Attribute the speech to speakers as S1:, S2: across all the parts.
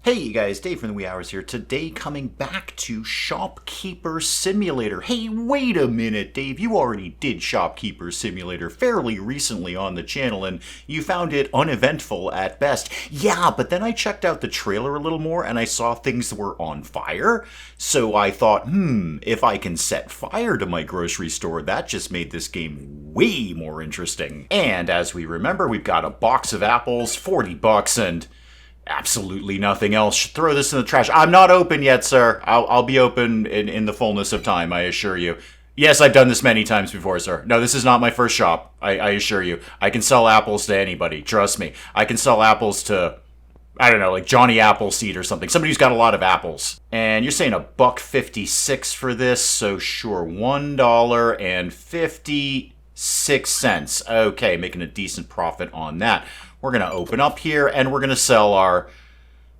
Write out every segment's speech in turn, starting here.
S1: Hey you guys, Dave from the Wee Hours here. Today coming back to Shopkeeper Simulator. Hey, wait a minute, Dave. You already did Shopkeeper Simulator fairly recently on the channel and you found it uneventful at best. Yeah, but then I checked out the trailer a little more and I saw things were on fire. So I thought, if I can set fire to my grocery store, that just made this game way more interesting. And as we remember, we've got a box of apples, 40 bucks, and absolutely nothing else. Throw this in the trash. I'm not open yet, sir. I'll be open in the fullness of time, I assure you. Yes, I've done this many times before, sir. No, this is not my first shop, I assure you. I can sell apples to anybody, trust me. I can sell apples to, I don't know, like Johnny Appleseed or something. Somebody who's got a lot of apples. And you're saying $1.56 for this, so sure, $1.56. Okay, making a decent profit on that. We're going to open up here, and we're going to sell our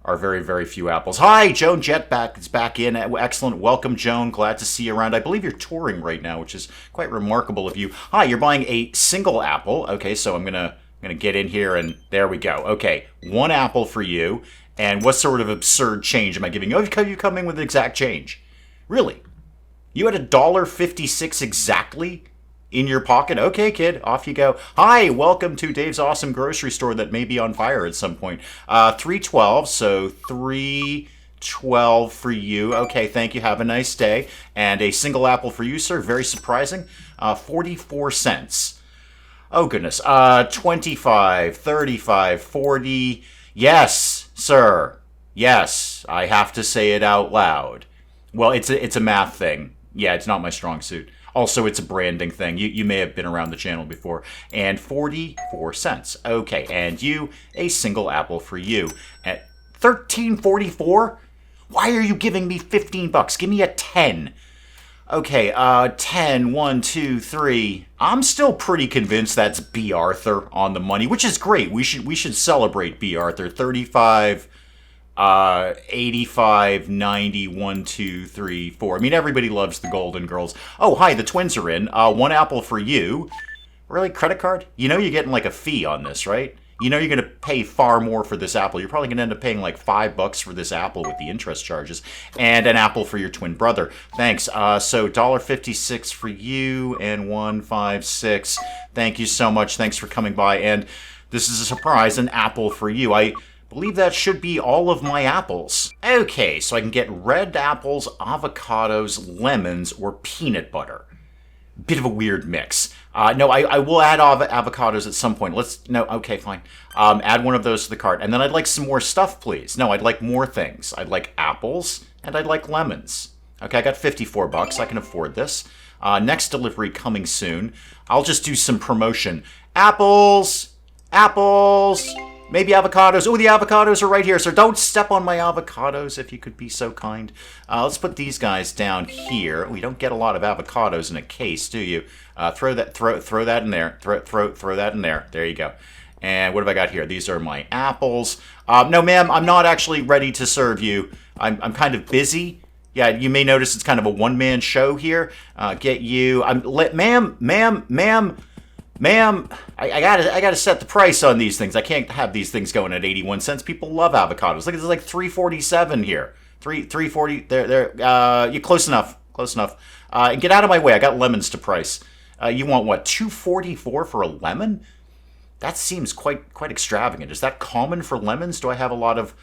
S1: very, very few apples. Hi, Joan Jetback is back in. Excellent. Welcome, Joan. Glad to see you around. I believe you're touring right now, which is quite remarkable of you. Hi, you're buying a single apple. Okay, so I'm going to get in here, and there we go. Okay, one apple for you. And what sort of absurd change am I giving you? Oh, you come in with exact change. Really? You had $1.56 exactly in your pocket? Okay, kid, off you go. Hi, welcome to Dave's awesome grocery store that may be on fire at some point. 312, so 312 for you. Okay, thank you. Have a nice day. And a single apple for you, sir. Very surprising. 44 cents. Oh, goodness. 25, 35, 40. Yes, sir. Yes, I have to say it out loud. Well, it's a math thing. Yeah, it's not my strong suit. Also, it's a branding thing. You may have been around the channel before. And 44 cents. Okay, and you, a single apple for you. At $13.44? Why are you giving me 15 bucks? Give me a 10. Okay, 10, 1, 2, 3. I'm still pretty convinced that's B. Arthur on the money, which is great. We should celebrate B. Arthur. 35... 85, 90, 1, 2, 3, 4. I mean, everybody loves the Golden Girls. Oh, hi, the twins are in. One apple for you. Really? Credit card? You know you're getting like a fee on this, right? You know you're going to pay far more for this apple. You're probably going to end up paying like $5 for this apple with the interest charges. And an apple for your twin brother. Thanks. So $1.56 for you and 156. Thank you so much. Thanks for coming by. And this is a surprise, an apple for you. I believe that should be all of my apples. Okay, so I can get red apples, avocados, lemons, or peanut butter. Bit of a weird mix. No, I will add avocados at some point. Okay, fine. Add one of those to the cart. And then I'd like some more stuff, please. No, I'd like more things. I'd like apples, and I'd like lemons. Okay, I got 54 bucks. I can afford this. Next delivery coming soon. I'll just do some promotion. Apples! Apples! Maybe avocados. Oh, the avocados are right here, sir. Don't step on my avocados, if you could be so kind. Let's put these guys down here. We don't get a lot of avocados in a case, do you? Throw that in there. Throw that in there. There you go. And what have I got here? These are my apples. No, ma'am, I'm not actually ready to serve you. I'm kind of busy. Yeah, you may notice it's kind of a one-man show here. Get you. Ma'am, I gotta set the price on these things. I can't have these things going at 81 cents. People love avocados. Look, it's like 347 here. 340. There. You're close enough. Close enough. And get out of my way. I got lemons to price. You want what? 244 for a lemon? That seems quite extravagant. Is that common for lemons? Do I have a lot of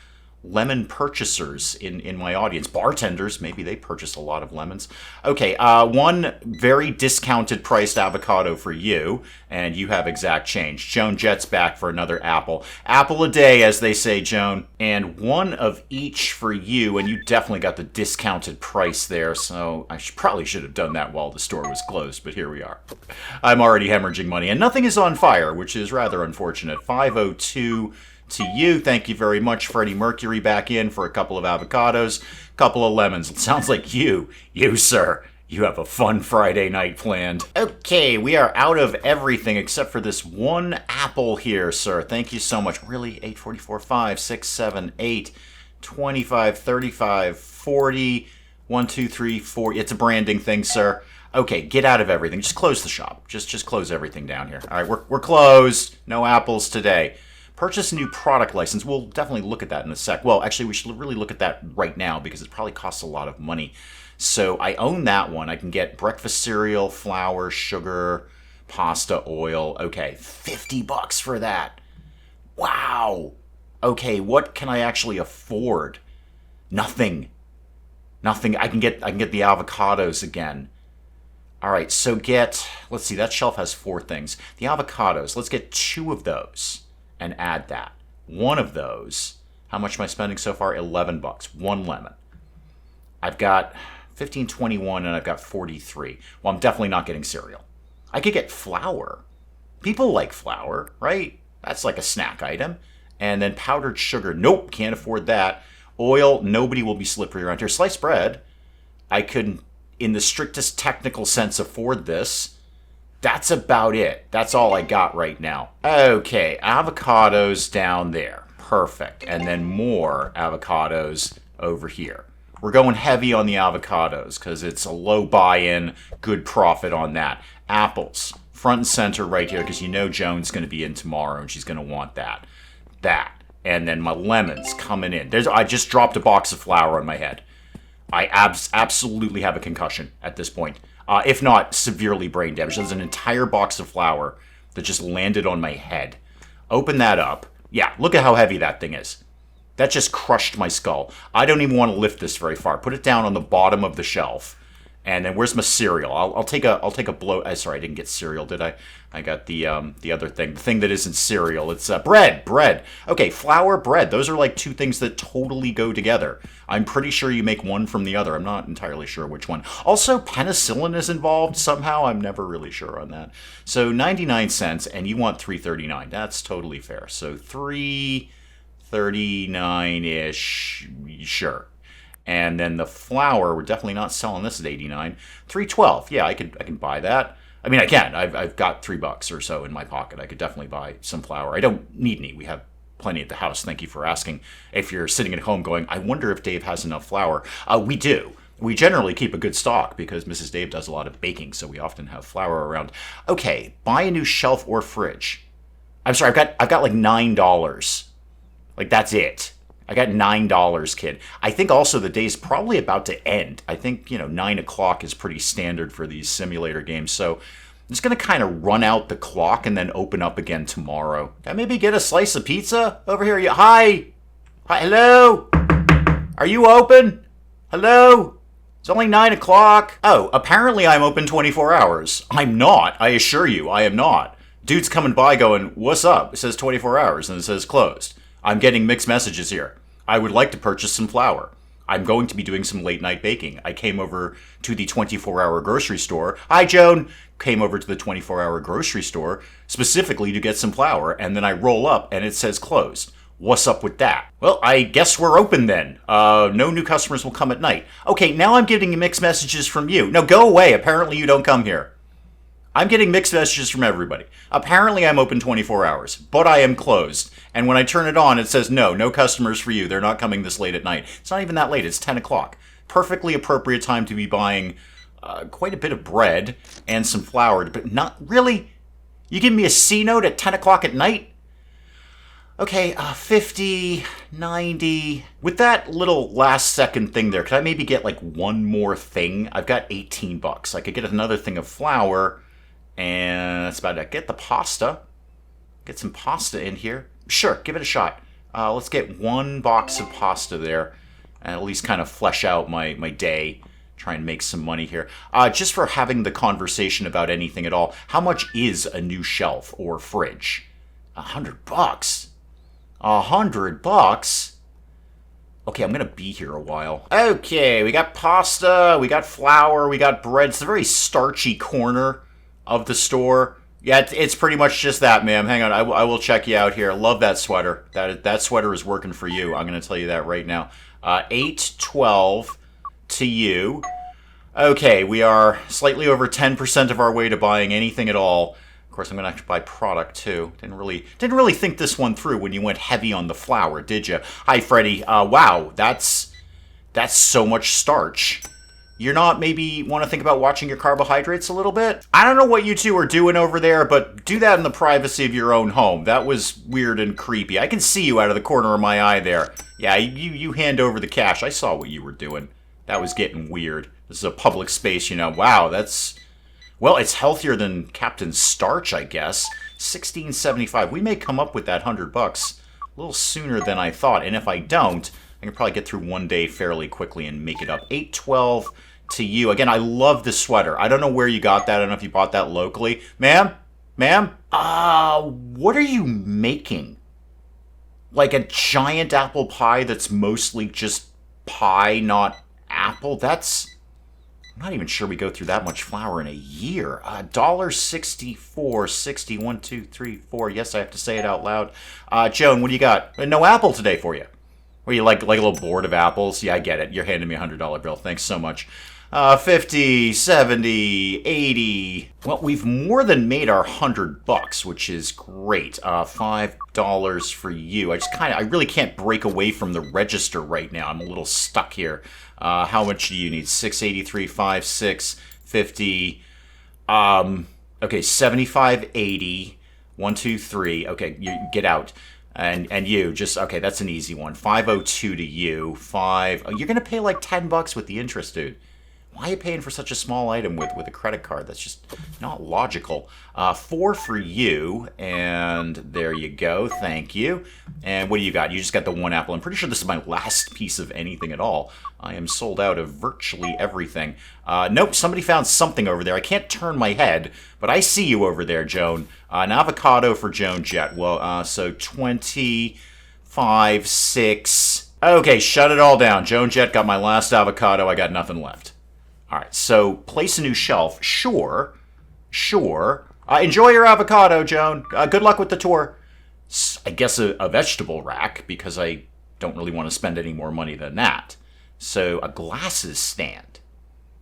S1: lemon purchasers in my audience? Bartenders, maybe they purchase a lot of lemons. Okay, one very discounted priced avocado for you, and you have exact change. Joan Jet's back for another apple. Apple a day, as they say, Joan. And one of each for you, and you definitely got the discounted price there, so I probably should have done that while the store was closed, but here we are. I'm already hemorrhaging money, and nothing is on fire, which is rather unfortunate. 502 to you. Thank you very much. Freddie Mercury back in for a couple of avocados, couple of lemons. It sounds like you, sir, you have a fun Friday night planned. Okay, we are out of everything except for this one apple here, sir. Thank you so much. Really? 844, 5, 6, 7, 8, 25, 35, 40, 1, 2, 3, 4. It's a branding thing, sir. Okay, get out of everything. Just close the shop. Just close everything down here. All right, we're closed. No apples today. Purchase a new product license. We'll definitely look at that in a sec. Well, actually, we should really look at that right now because it probably costs a lot of money. So I own that one. I can get breakfast cereal, flour, sugar, pasta, oil. Okay, $50 for that. Wow. Okay, what can I actually afford? Nothing. Nothing. I can get the avocados again. All right, so let's see, that shelf has 4 things. The avocados, let's get 2 of those and add that. One of those, how much am I spending so far? $11. 1 lemon. I've got 15, 21, and I've got 43. Well, I'm definitely not getting cereal. I could get flour. People like flour, right? That's like a snack item. And then powdered sugar. Nope, can't afford that. Oil, nobody will be slippery around here. Sliced bread, I could, in the strictest technical sense, afford this. That's about it. That's all I got right now. Okay, avocados down there. Perfect. And then more avocados over here. We're going heavy on the avocados because it's a low buy-in, good profit on that. Apples, front and center right here because you know Joan's going to be in tomorrow and she's going to want that. And then my lemons coming in. I just dropped a box of flour on my head. I absolutely have a concussion at this point. If not severely brain damaged. There's an entire box of flour that just landed on my head. Open that up. Yeah, look at how heavy that thing is. That just crushed my skull. I don't even want to lift this very far. Put it down on the bottom of the shelf. And then where's my cereal? I'll take a blow. Sorry, I didn't get cereal, did I? I got the other thing, the thing that isn't cereal. It's bread. Okay, flour, bread. Those are like 2 things that totally go together. I'm pretty sure you make one from the other. I'm not entirely sure which one. Also, penicillin is involved somehow. I'm never really sure on that. So 99 cents, and you want $3.39. That's totally fair. So $3.39-ish, sure. And then the flour, we're definitely not selling this at 89. $3.12. Yeah, I can buy that. I mean, I can. I've got $3 or so in my pocket. I could definitely buy some flour. I don't need any. We have plenty at the house. Thank you for asking. If you're sitting at home going, I wonder if Dave has enough flour. We do. We generally keep a good stock because Mrs. Dave does a lot of baking, so we often have flour around. Okay, buy a new shelf or fridge. I'm sorry, I've got like $9. Like that's it. I got $9, kid. I think also the day's probably about to end. I think, 9 o'clock is pretty standard for these simulator games. So I'm just going to kind of run out the clock and then open up again tomorrow. Can I maybe get a slice of pizza over here? Hi. Hello. Are you open? Hello. It's only 9 o'clock. Oh, apparently I'm open 24 hours. I'm not. I assure you, I am not. Dude's coming by going, what's up? It says 24 hours and it says closed. I'm getting mixed messages here. I would like to purchase some flour. I'm going to be doing some late night baking. I came over to the 24-hour grocery store. Hi, Joan. Came over to the 24-hour grocery store specifically to get some flour, and then I roll up and it says closed. What's up with that? Well, I guess we're open then. No new customers will come at night. Okay, now I'm getting mixed messages from you. No, go away. Apparently you don't come here. I'm getting mixed messages from everybody. Apparently I'm open 24 hours, but I am closed. And when I turn it on, it says, no customers for you. They're not coming this late at night. It's not even that late. It's 10 o'clock. Perfectly appropriate time to be buying quite a bit of bread and some flour. But not really. You give me a C note at 10 o'clock at night? Okay, 50, 90. With that little last second thing there, could I maybe get like one more thing? I've got $18. I could get another thing of flour. And that's about it. Get the pasta. Get some pasta in here. Sure, give it a shot. Let's get 1 box of pasta there. And at least kind of flesh out my day. Try and make some money here. Just for having the conversation about anything at all. How much is a new shelf or fridge? $100. $100? Okay, I'm going to be here a while. Okay, we got pasta. We got flour. We got bread. It's a very starchy corner of the store. Yeah, it's pretty much just that, ma'am. Hang on, I will check you out here. Love that sweater. That sweater is working for you. I'm going to tell you that right now. 812 to you. Okay, we are slightly over 10% of our way to buying anything at all. Of course, I'm going to have to buy product too. Didn't really think this one through when you went heavy on the flour, did you? Hi, Freddie. Wow, that's so much starch. You're not maybe want to think about watching your carbohydrates a little bit? I don't know what you two are doing over there, but do that in the privacy of your own home. That was weird and creepy. I can see you out of the corner of my eye there. Yeah, you hand over the cash. I saw what you were doing. That was getting weird. This is a public space, you know. Wow, that's... Well, it's healthier than Captain Starch, I guess. $16.75. We may come up with that $100 a little sooner than I thought. And if I don't, I can probably get through one day fairly quickly and make it up. $8.12 to you. Again, I love the sweater. I don't know where you got that. I don't know if you bought that locally. Ma'am? Ma'am? What are you making? Like a giant apple pie that's mostly just pie, not apple? That's... I'm not even sure we go through that much flour in a year. $1.64.60. 1, 2, 3, 4. Yes, I have to say it out loud. Joan, what do you got? No apple today for you. Were you like a little bored of apples? Yeah, I get it. You're handing me a $100 bill. Thanks so much. 50, 70, 80. Well, we've more than made our $100, which is great. $5 for you. I really can't break away from the register right now. I'm a little stuck here. How much do you need? 683, 5, 6, 50. Okay, 75, 80. 1, 2, 3. Okay, you get out. And you just, okay, that's an easy one. 502 to you. 5. Oh, you're going to pay like $10 with the interest, dude. Why are you paying for such a small item with a credit card? That's just not logical. 4 for you, and there you go. Thank you. And what do you got? You just got the one apple. I'm pretty sure this is my last piece of anything at all. I am sold out of virtually everything. Nope, somebody found something over there. I can't turn my head, but I see you over there, Joan. An avocado for Joan Jett. Well, so 25, 6. Okay, shut it all down. Joan Jett got my last avocado. I got nothing left. All right, so place a new shelf. Sure. Enjoy your avocado, Joan. Good luck with the tour. I guess a vegetable rack, because I don't really want to spend any more money than that. So a glasses stand.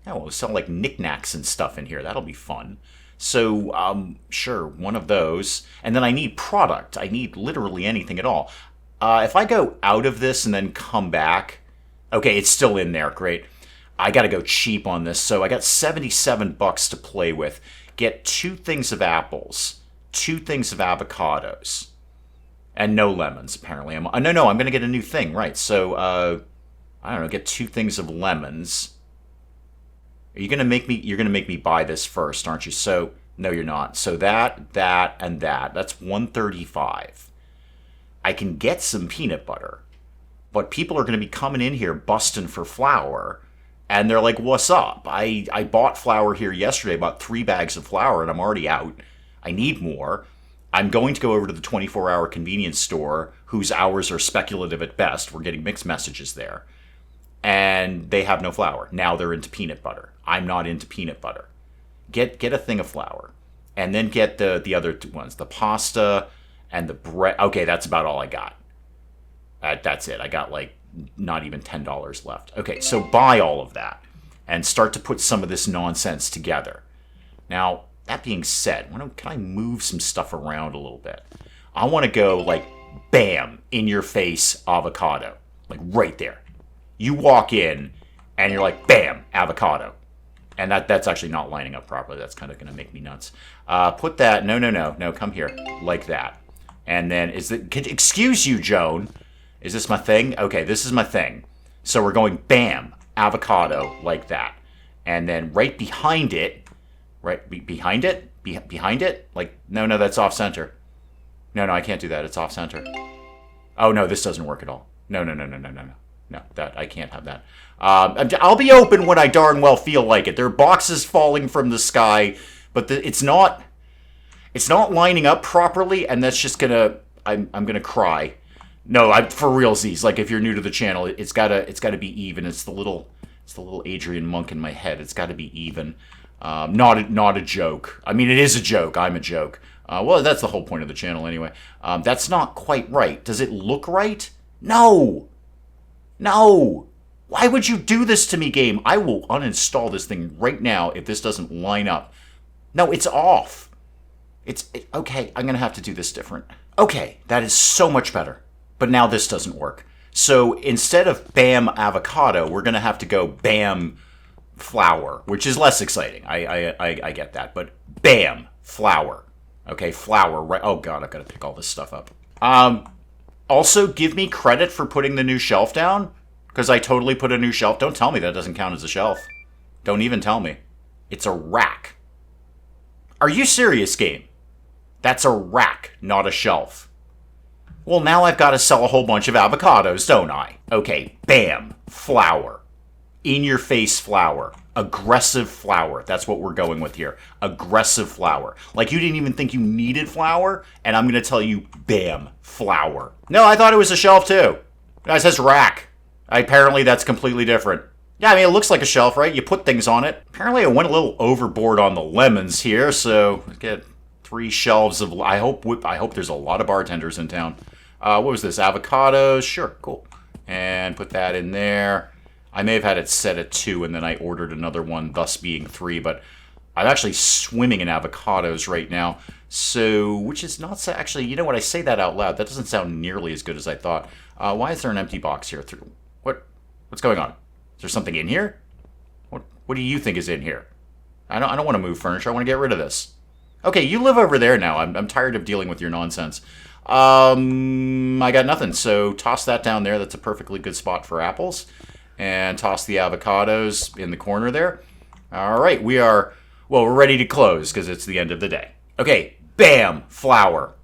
S1: Oh, we'll sell like knickknacks and stuff in here. That'll be fun. So, sure, one of those. And then I need product. I need literally anything at all. If I go out of this and then come back... Okay, it's still in there. Great. I got to go cheap on this, so I got $77 to play with. Get 2 things of apples, 2 things of avocados, and no lemons. Apparently, no, I'm going to get a new thing, right? So, I don't know. Get 2 things of lemons. Are you going to make me? You're going to make me buy this first, aren't you? So, no, you're not. So that, and that. That's $135. I can get some peanut butter, but people are going to be coming in here busting for flour. And they're like, what's up? I bought flour here yesterday, bought 3 bags of flour, and I'm already out. I need more. I'm going to go over to the 24-hour convenience store, whose hours are speculative at best. We're getting mixed messages there. And they have no flour. Now they're into peanut butter. I'm not into peanut butter. Get a thing of flour. And then get the other 2 ones, the pasta and the bread. Okay, that's about all I got. That's it. I got like not even $10 left. Okay, so buy all of that and start to put some of this nonsense together. Now, that being said, can I move some stuff around a little bit? I want to go like, bam, in your face avocado. Like right there. You walk in and you're like, bam, avocado. And that's actually not lining up properly. That's kind of going to make me nuts. Put that, no, come here. Like that. And then, excuse you, Joan. Is this my thing? Okay, this is my thing. So we're going bam, avocado, like that. And then right behind it, behind it, like, no, that's off center. No, I can't do that. It's off center. Oh, no, this doesn't work at all. No. No, that I can't have that. I'll be open when I darn well feel like it. There are boxes falling from the sky, but it's not lining up properly, and that's just I'm gonna cry. No, for realsies. Like, if you're new to the channel, it's gotta be even. It's the little Adrian Monk in my head. It's gotta be even. Not a joke. I mean, it is a joke. I'm a joke. Well, that's the whole point of the channel anyway. That's not quite right. Does it look right? No. Why would you do this to me, game? I will uninstall this thing right now if this doesn't line up. No, it's off. Okay, I'm gonna have to do this different. Okay, that is so much better. But now this doesn't work. So instead of bam avocado, we're going to have to go bam flour, which is less exciting. I get that, but bam, flour. Okay, flour. Right. Oh god, I've got to pick all this stuff up. Also, give me credit for putting the new shelf down, because I totally put a new shelf. Don't tell me that doesn't count as a shelf. Don't even tell me. It's a rack. Are you serious, game? That's a rack, not a shelf. Well, now I've got to sell a whole bunch of avocados, don't I? Okay, bam, flour. In-your-face flour. Aggressive flour. That's what we're going with here. Aggressive flour. Like you didn't even think you needed flour, and I'm going to tell you, bam, flour. No, I thought it was a shelf too. It says rack. Apparently that's completely different. Yeah, I mean, it looks like a shelf, right? You put things on it. Apparently I went a little overboard on the lemons here, so get 3 shelves of... I hope there's a lot of bartenders in town. What was this? Avocados? Sure, cool. And put that in there. I may have had it set at 2, and then I ordered another one, thus being 3, but I'm actually swimming in avocados right now. So, which is not... Actually, you know what? I say that out loud. That doesn't sound nearly as good as I thought. Why is there an empty box here? What's going on? Is there something in here? What do you think is in here? I don't want to move furniture. I want to get rid of this. Okay, you live over there now. I'm tired of dealing with your nonsense. I got nothing, so toss that down there. That's a perfectly good spot for apples. And toss the avocados in the corner there. All right, we're ready to close because it's the end of the day. Okay, bam, flour.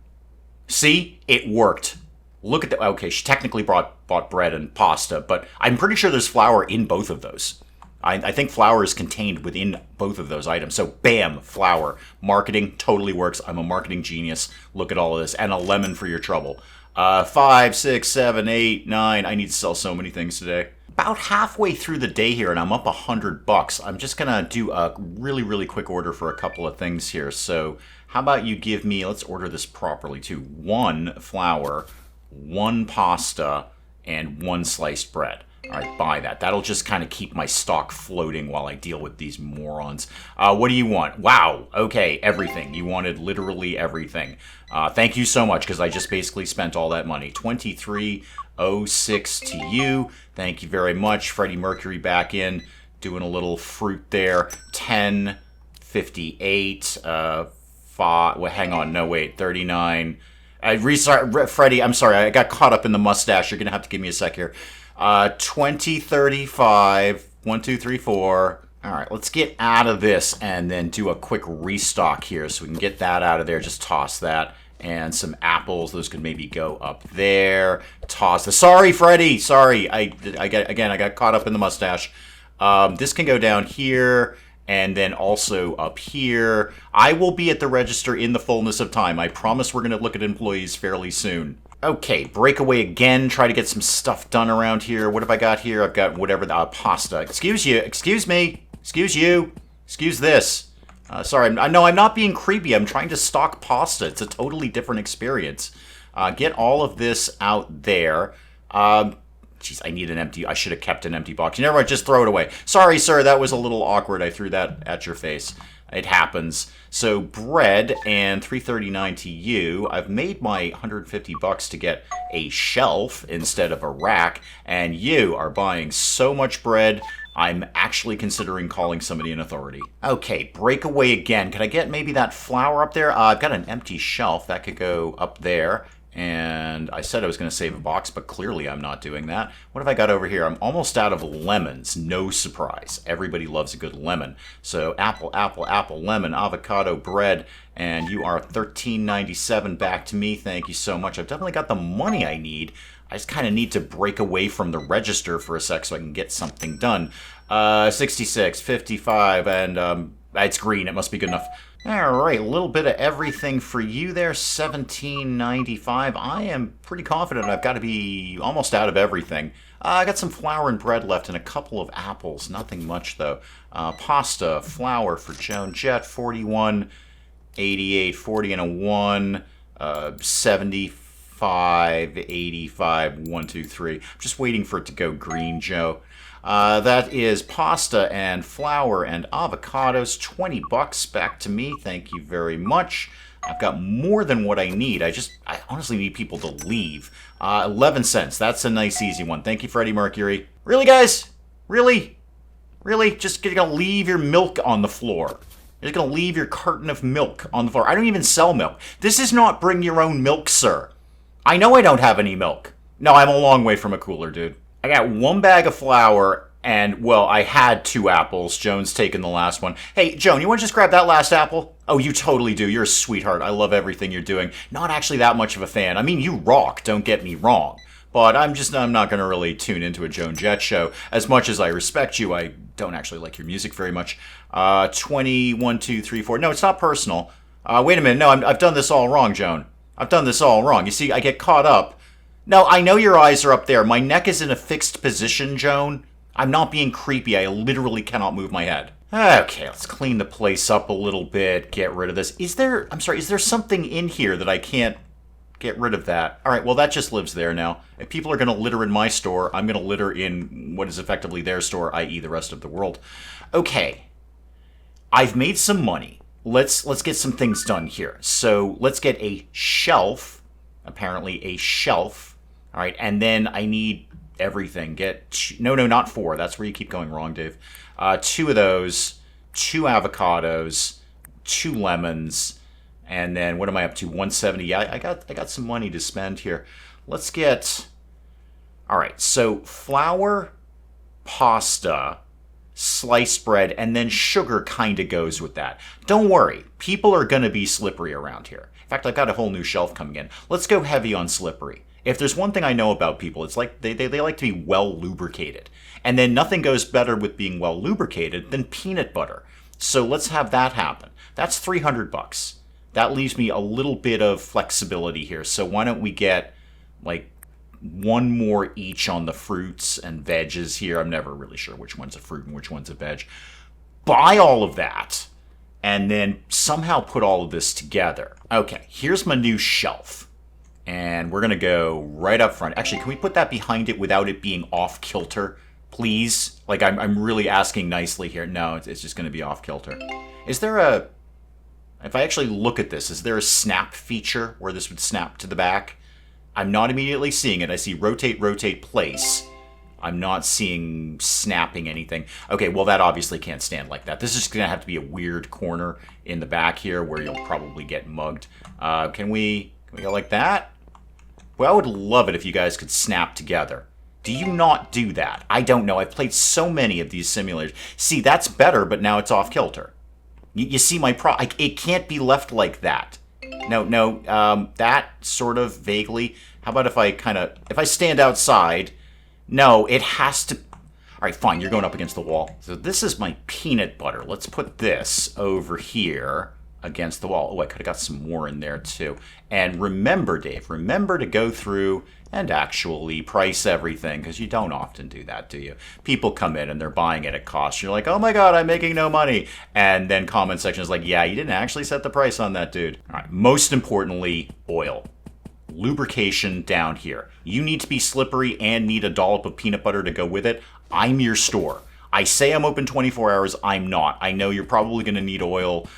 S1: See, it worked. Look at the... Okay, she technically bought bread and pasta, but I'm pretty sure there's flour in both of those. I think flour is contained within both of those items. So, bam, flour. Marketing totally works. I'm a marketing genius. Look at all of this. And a lemon for your trouble. 5, 6, 7, 8, 9. I need to sell so many things today. About halfway through the day here, and I'm up $100. I'm just going to do a really, really quick order for a couple of things here. So, how about you give me... Let's order this properly, too. 1 flour, 1 pasta, and 1 sliced bread. All right, buy that. That'll just kind of keep my stock floating while I deal with these morons. What do you want? Wow. Okay, everything. You wanted literally everything. Thank you so much, because I just basically spent all that money. $23.06 to you. Thank you very much. Freddie Mercury back in, doing a little fruit there. $10.58. 5. Well, hang on. No, wait. 39. Freddie, I'm sorry. I got caught up in the mustache. You're going to have to give me a sec here. 2035, 1, 2, 3, 4. All right, let's get out of this and then do a quick restock here so we can get that out of there. Just toss that. And some apples. Those could maybe go up there. Toss the... Sorry, Freddie. Sorry. I got caught up in the mustache. This can go down here and then also up here. I will be at the register in the fullness of time. I promise we're going to look at employees fairly soon. Okay, breakaway again. Try to get some stuff done around here. What have I got here? I've got whatever, pasta. Excuse you. Excuse me. Excuse you. Excuse this. Sorry, no, I'm not being creepy. I'm trying to stock pasta. It's a totally different experience. Get all of this out there. Jeez, I need an empty... I should have kept an empty box. You never mind, just throw it away. Sorry, sir, that was a little awkward. I threw that at your face. It happens. So bread and $3.39 to you. I've made my $150 to get a shelf instead of a rack, and you are buying so much bread, I'm actually considering calling somebody in authority. Okay, breakaway again. Could I get maybe that flour up there? I've got an empty shelf. That could go up there. And I said I was going to save a box, but clearly I'm not doing that. What have I got over here? I'm almost out of lemons. No surprise. Everybody loves a good lemon. So apple, apple, apple, lemon, avocado, bread, and you are $13.97 back to me. Thank you so much. I've definitely got the money I need. I just kind of need to break away from the register for a sec so I can get something done. 66, 55, and it's green. It must be good enough. All right, a little bit of everything for you there, $17.95. I am pretty confident I've got to be almost out of everything. I got some flour and bread left and a couple of apples. Nothing much, though. Pasta, flour for Joan Jett, 41.88, 40 and a 1, 75, 85, 1, 2, 3. I'm just waiting for it to go green, Joe. That is pasta and flour and avocados, $20 back to me. Thank you very much. I've got more than what I need. I honestly need people to leave. 11 cents. That's a nice, easy one. Thank you, Freddie Mercury. Really, guys? Really? Really? Just gonna leave your milk on the floor. You're just gonna leave your carton of milk on the floor. I don't even sell milk. This is not bring your own milk, sir. I know I don't have any milk. No, I'm a long way from a cooler, dude. I got 1 bag of flour, and, well, I had 2 apples. Joan's taken the last one. Hey, Joan, you want to just grab that last apple? Oh, you totally do. You're a sweetheart. I love everything you're doing. Not actually that much of a fan. I mean, you rock, don't get me wrong. But I'm not going to really tune into a Joan Jett show. As much as I respect you, I don't actually like your music very much. 20, 1, 2, 3, 4. No, it's not personal. Wait a minute. No, I've done this all wrong, Joan. I've done this all wrong. You see, I get caught up. No, I know your eyes are up there. My neck is in a fixed position, Joan. I'm not being creepy. I literally cannot move my head. Okay, let's clean the place up a little bit. Get rid of this. Is there something in here that I can't get rid of that? All right, well, that just lives there now. If people are going to litter in my store, I'm going to litter in what is effectively their store, i.e. the rest of the world. Okay, I've made some money. Let's get some things done here. So let's get a shelf, apparently a shelf. All right, and then I need everything. No, not 4. That's where you keep going wrong, Dave. 2 of those, 2 avocados, 2 lemons, and then what am I up to? 170. Yeah, I got some money to spend here. Let's get. All right, so flour, pasta, sliced bread, and then sugar kind of goes with that. Don't worry, people are going to be slippery around here. In fact, I've got a whole new shelf coming in. Let's go heavy on slippery. If there's one thing I know about people, it's like they like to be well lubricated. And then nothing goes better with being well lubricated than peanut butter. So let's have that happen. That's $300. That leaves me a little bit of flexibility here. So why don't we get like 1 more each on the fruits and veggies here. I'm never really sure which one's a fruit and which one's a veg. Buy all of that and then somehow put all of this together. Okay, here's my new shelf. And we're going to go right up front. Actually, can we put that behind it without it being off kilter, please? Like, I'm really asking nicely here. No, it's just going to be off kilter. Is there a... If I actually look at this, is there a snap feature where this would snap to the back? I'm not immediately seeing it. I see rotate, rotate, place. I'm not seeing snapping anything. Okay, well, that obviously can't stand like that. This is going to have to be a weird corner in the back here where you'll probably get mugged. Can we go like that? Well, I would love it if you guys could snap together. Do you not do that? I don't know. I've played so many of these simulators. See, that's better, but now it's off kilter. You see my it can't be left like that. No, that sort of vaguely. How about if I stand outside? No, it has to... All right, fine, you're going up against the wall. So this is my peanut butter. Let's put this over here against the wall. Oh, I could have got some more in there too. And remember, Dave, remember to go through and actually price everything, because you don't often do that, do you? People come in and they're buying it at cost. You're like, oh my god, I'm making no money. And then comment section is like, yeah, you didn't actually set the price on that, dude. All right, most importantly, oil. Lubrication down here. You need to be slippery and need a dollop of peanut butter to go with it. I'm your store. I say I'm open 24 hours. I'm not. I know you're probably going to need oil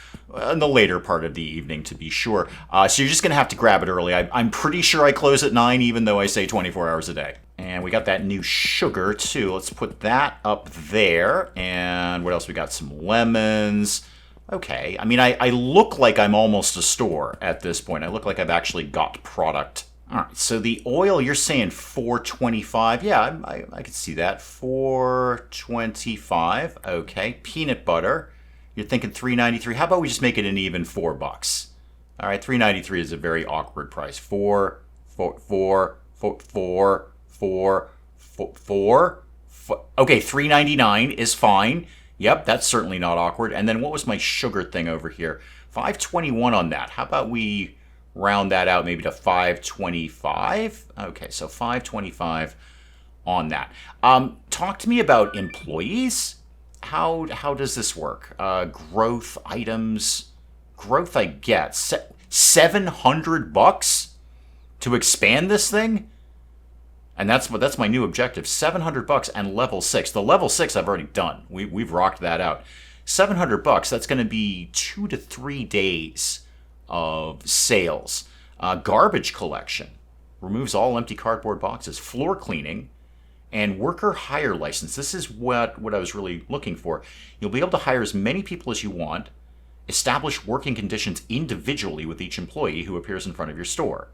S1: in the later part of the evening, to be sure. So you're just going to have to grab it early. I'm pretty sure I close at 9, even though I say 24 hours a day. And we got that new sugar, too. Let's put that up there. And what else? We got some lemons. Okay. I mean, I look like I'm almost a store at this point. I look like I've actually got product. All right. So the oil, you're saying $4.25. Yeah, I could see that. $4.25. Okay. Peanut butter. You're thinking $3.93. How about we just make it an even $4? All right, $3.93 is a very awkward price. Four. Okay, $3.99 is fine. Yep, that's certainly not awkward. And then what was my sugar thing over here? $5.21 on that. How about we round that out maybe to $5.25? Okay, so $5.25 on that. Talk to me about employees. How does this work? Growth items. Growth I get. $700 to expand this thing? And that's my new objective. $700 and level 6. The level 6 I've already done. We've rocked that out. $700, that's going to be 2 to 3 days of sales. Garbage collection. Removes all empty cardboard boxes. Floor cleaning. And worker hire license. This is what I was really looking for. You'll be able to hire as many people as you want, establish working conditions individually with each employee who appears in front of your store.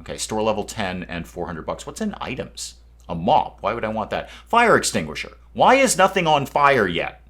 S1: Okay, store level 10 and $400. What's in items? A mop. Why would I want that? Fire extinguisher. Why is nothing on fire yet?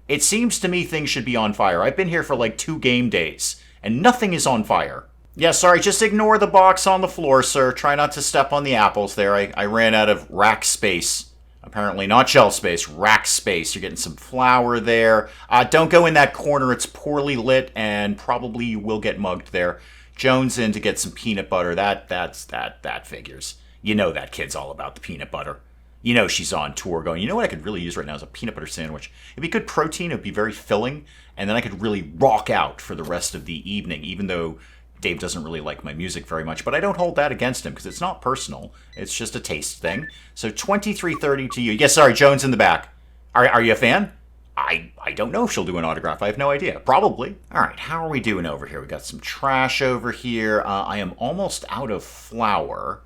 S1: It seems to me things should be on fire. I've been here for like 2 game days, and nothing is on fire. Yeah, sorry, just ignore the box on the floor, sir. Try not to step on the apples there. I ran out of rack space. Apparently not shelf space, rack space. You're getting some flour there. Don't go in that corner. It's poorly lit, and probably you will get mugged there. Joan's in to get some peanut butter. That figures. You know that kid's all about the peanut butter. You know she's on tour going, you know what I could really use right now is a peanut butter sandwich. It'd be good protein. It'd be very filling. And then I could really rock out for the rest of the evening, even though Dave doesn't really like my music very much, but I don't hold that against him because it's not personal. It's just a taste thing. So $23.30 to you. Yes, sorry, Joan's in the back. Are you a fan? I don't know if she'll do an autograph. I have no idea. Probably. All right, how are we doing over here? We got some trash over here. I am almost out of flour,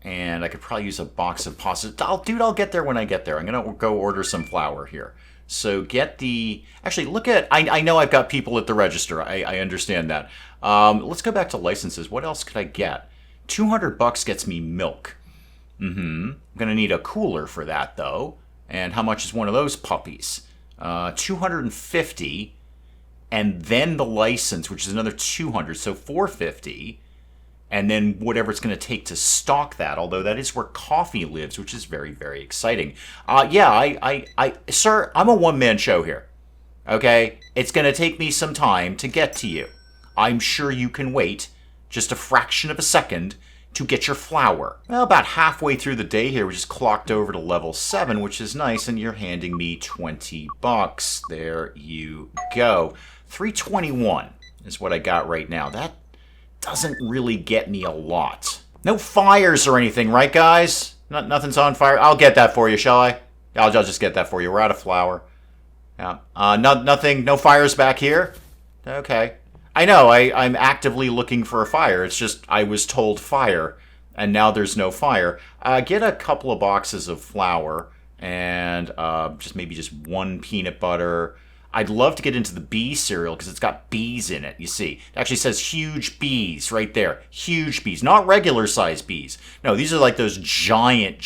S1: and I could probably use a box of pasta. I'll get there when I get there. I'm going to go order some flour here. So get the... Actually, look at... I know I've got people at the register. I understand that. Let's go back to licenses. What else could I get? $200 gets me milk. I'm going to need a cooler for that, though. And how much is one of those puppies? $250. And then the license, which is another $200. So $450. And then whatever it's going to take to stock that, although that is where coffee lives, which is very, very exciting. Sir, I'm a one-man show here, okay? It's going to take me some time to get to you. I'm sure you can wait just a fraction of a second to get your flour. Well, about halfway through the day here, we just clocked over to level 7, which is nice, and you're handing me $20. There you go. $3.21 is what I got right now. That doesn't really get me a lot. No fires or anything, right, guys? Nothing's on fire. I'll get that for you, shall I? I'll just get that for you. We're out of flour. Yeah. Nothing. No fires back here. Okay. I know. I'm actively looking for a fire. It's just I was told fire, and now there's no fire. Get a couple of boxes of flour and maybe just 1 peanut butter. I'd love to get into the bee cereal because it's got bees in it, you see. It actually says huge bees right there. Huge bees. Not regular size bees. No, these are like those giant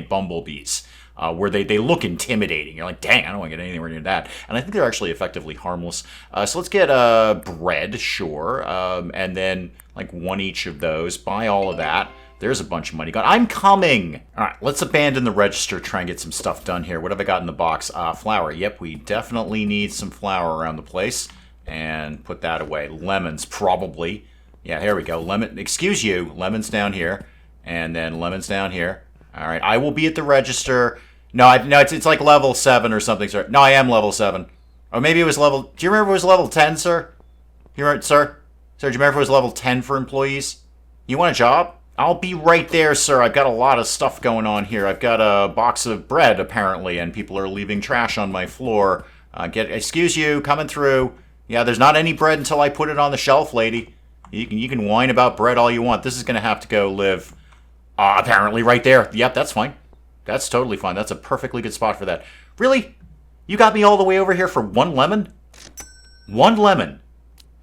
S1: bumblebees where they look intimidating. You're like, dang, I don't want to get anywhere near that. And I think they're actually effectively harmless. So let's get bread, sure. And then like 1 each of those. Buy all of that. There's a bunch of money gone. I'm coming! All right, let's abandon the register, try and get some stuff done here. What have I got in the box? Flour. Yep, we definitely need some flour around the place. And put that away. Lemons, probably. Yeah, here we go. Lemon. Excuse you. Lemons down here. And then lemons down here. All right, I will be at the register. No, it's like level 7 or something, sir. No, I am level 7. Or maybe it was level... Do you remember if it was level 10, sir? Sir, do you remember if it was level 10 for employees? You want a job? I'll be right there, sir. I've got a lot of stuff going on here. I've got a box of bread, apparently, and people are leaving trash on my floor. Excuse you, coming through. Yeah, there's not any bread until I put it on the shelf, lady. You can whine about bread all you want. This is going to have to go live, apparently, right there. Yep, that's fine. That's totally fine. That's a perfectly good spot for that. Really? You got me all the way over here for 1 lemon? 1 lemon.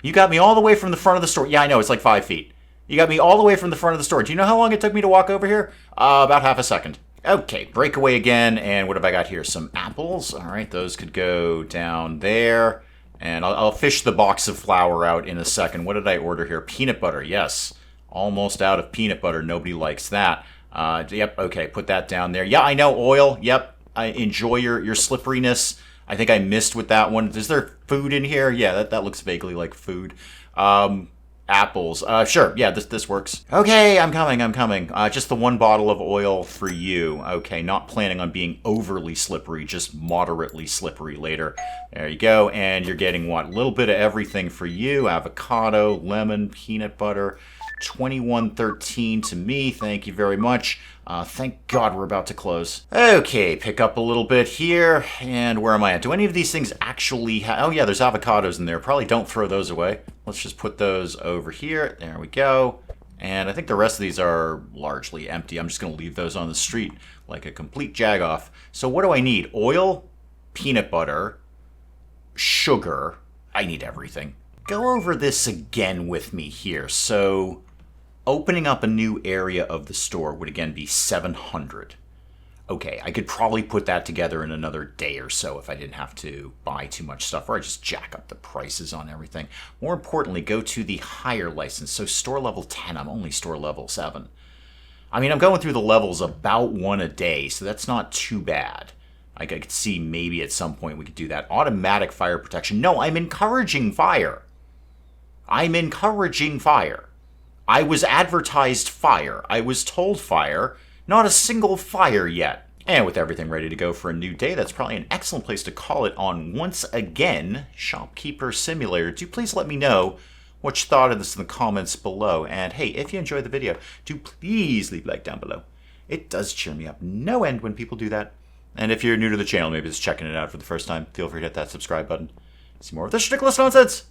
S1: You got me all the way from the front of the store. Yeah, I know, it's like 5 feet. You got me all the way from the front of the store. Do you know how long it took me to walk over here? About half a second. Okay, breakaway again. And what have I got here? Some apples. All right, those could go down there. And I'll fish the box of flour out in a second. What did I order here? Peanut butter. Yes. Almost out of peanut butter. Nobody likes that. Yep, okay, put that down there. Yeah, I know, oil. Yep, I enjoy your slipperiness. I think I missed with that one. Is there food in here? Yeah, that looks vaguely like food. Apples. Sure. Yeah, this works. Okay, I'm coming. Just the 1 bottle of oil for you. Okay, not planning on being overly slippery, just moderately slippery later. There you go. And you're getting what? A little bit of everything for you. Avocado, lemon, peanut butter. $21.13 to me. Thank you very much. Thank God we're about to close. Okay, pick up a little bit here. And where am I at? Do any of these things actually have... Oh, yeah, there's avocados in there. Probably don't throw those away. Let's just put those over here. There we go. And I think the rest of these are largely empty. I'm just going to leave those on the street. like a complete jagoff. So what do I need? Oil, peanut butter, sugar. I need everything. Go over this again with me here. So opening up a new area of the store would again be 700. Okay, I could probably put that together in another day or so if I didn't have to buy too much stuff, or I just jack up the prices on everything. More importantly, go to the higher license. So store level 10, I'm only store level 7. I mean, I'm going through the levels about 1 a day, so that's not too bad. I could see maybe at some point we could do that. Automatic fire protection. No, I'm encouraging fire. I'm encouraging fire. I was advertised fire. I was told fire. Not a single fire yet. And with everything ready to go for a new day, that's probably an excellent place to call it on once again, Shopkeeper Simulator. Do please let me know what you thought of this in the comments below. And hey, if you enjoyed the video, do please leave a like down below. It does cheer me up no end when people do that. And if you're new to the channel, maybe just checking it out for the first time, feel free to hit that subscribe button. See more of this ridiculous nonsense.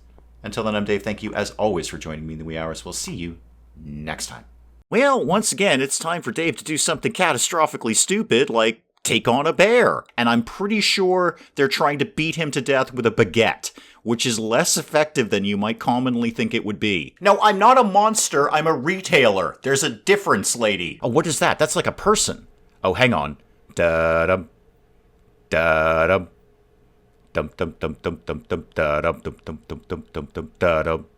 S1: Until then, I'm Dave. Thank you, as always, for joining me in the wee hours. We'll see you next time. Well, once again, it's time for Dave to do something catastrophically stupid, like take on a bear. And I'm pretty sure they're trying to beat him to death with a baguette, which is less effective than you might commonly think it would be. No, I'm not a monster. I'm a retailer. There's a difference, lady. Oh, what is that? That's like a person. Oh, hang on. Da-dum. Da-dum. Dum dum dum dum dum dum da dum dum dum dum dum dum dum da dum.